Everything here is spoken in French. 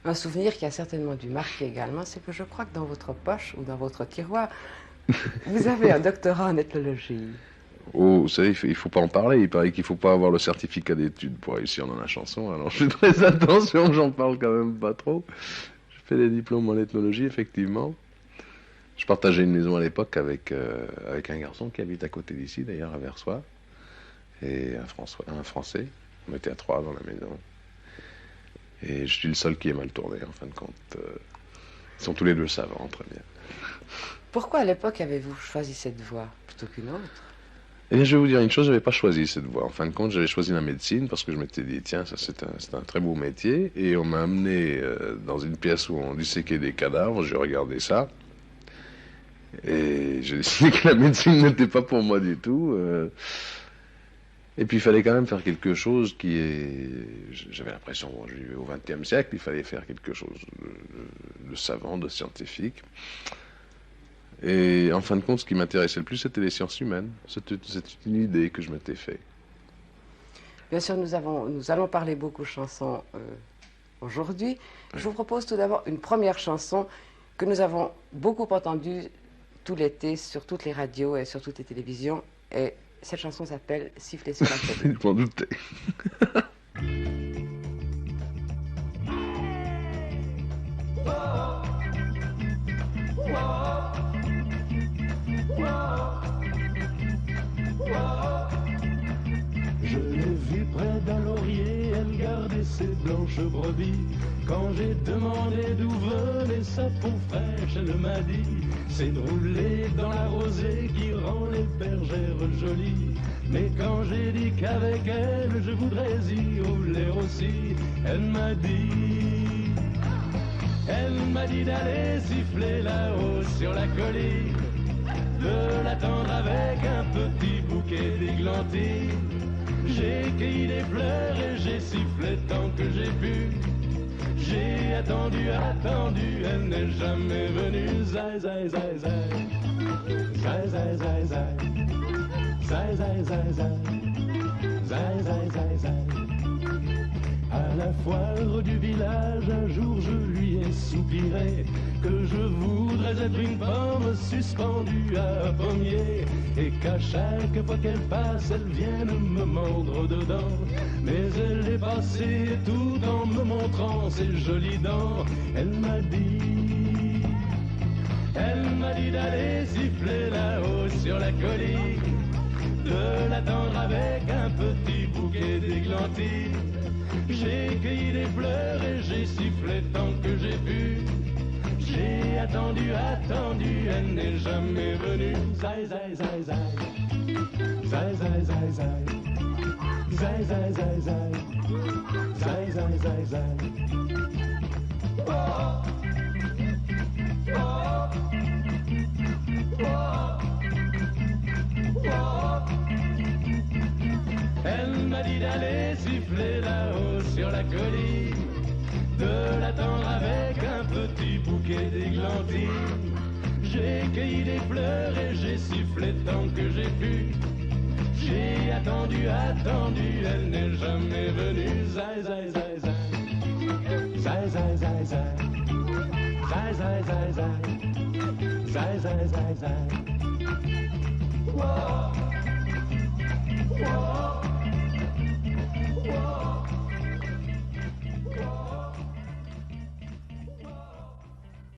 Un souvenir qui a certainement dû marquer également, c'est que je crois que dans votre poche ou dans votre tiroir, vous avez un doctorat en ethnologie. Oh, vous savez, il faut pas en parler. Il paraît qu'il faut pas avoir le certificat d'études pour réussir dans la chanson. Alors je fais très attention, j'en parle quand même pas trop. Je fais des diplômes en ethnologie, effectivement. Je partageais une maison à l'époque avec un garçon qui habite à côté d'ici, d'ailleurs, à Versoix, et un Français. On était à trois dans la maison. Et je suis le seul qui est mal tourné, en fin de compte. Ils sont tous les deux savants, très bien. Pourquoi à l'époque avez-vous choisi cette voie plutôt qu'une autre? Eh bien, je vais vous dire une chose, je n'avais pas choisi cette voie. En fin de compte, j'avais choisi la médecine parce que je m'étais dit, tiens, ça c'est un très beau métier. Et on m'a amené dans une pièce où on disséquait des cadavres, j'ai regardé ça. Et j'ai décidé que la médecine n'était pas pour moi du tout. Et puis il fallait quand même faire quelque chose qui est... J'avais l'impression, bon, je vivais au XXe siècle, il fallait faire quelque chose de savant, de scientifique. Et en fin de compte, ce qui m'intéressait le plus, c'était les sciences humaines. C'était une idée que je m'étais fait. Bien sûr, nous allons parler beaucoup de chansons aujourd'hui. Je vous propose tout d'abord une première chanson que nous avons beaucoup entendue tout l'été sur toutes les radios et sur toutes les télévisions. Et cette chanson s'appelle Siffler sur la colline. Je m'en doutais. Je l'ai vue près d'un laurier, elle gardait ses blanches brebis. Quand j'ai demandé d'où venait sa peau fraîche, elle m'a dit: c'est de rouler dans la rosée qui rend les bergères jolies. Mais quand j'ai dit qu'avec elle je voudrais y rouler aussi, elle m'a dit d'aller siffler là-haut sur la colline, de l'attendre avec un petit bouquet d'églantines. J'ai cueilli des fleurs et j'ai sifflé tant que j'ai pu. J'ai attendu, elle n'est jamais venue. Zai, zai, zai, zai. Zai, zai, zai, zai. Zai, zai, zai, zai. Zai, zai, zai, zai. À la foire du village, un jour je lui ai soupiré que je voudrais être une pomme suspendue à un pommier, et qu'à chaque fois qu'elle passe, elle vienne me mordre dedans. Mais elle est passée tout en me montrant ses jolies dents. Elle m'a dit d'aller siffler là-haut sur la colline, de l'attendre avec un petit bouquet d'églantines. J'ai cueilli des fleurs et j'ai sifflé tant que j'ai pu. J'ai attendu, elle n'est jamais venue. Zai, zai, zai, zai. Zai, zai, zai, zai. Zai, zai, zai, zai. Zai, zai, zai, zai. Oh. Oh. Oh. Oh. Elle m'a dit d'aller siffler là-haut sur la colline, de l'attendre avec un petit bouquet d'églantines. J'ai cueilli des fleurs et j'ai sifflé tant que j'ai pu. J'ai attendu, elle n'est jamais venue. Zai, zai, zai, zai. Zai, zai, zai, zai. Zai, zai, zai, zai. Zai, zai, zai, zai. Whoa. Whoa. Whoa.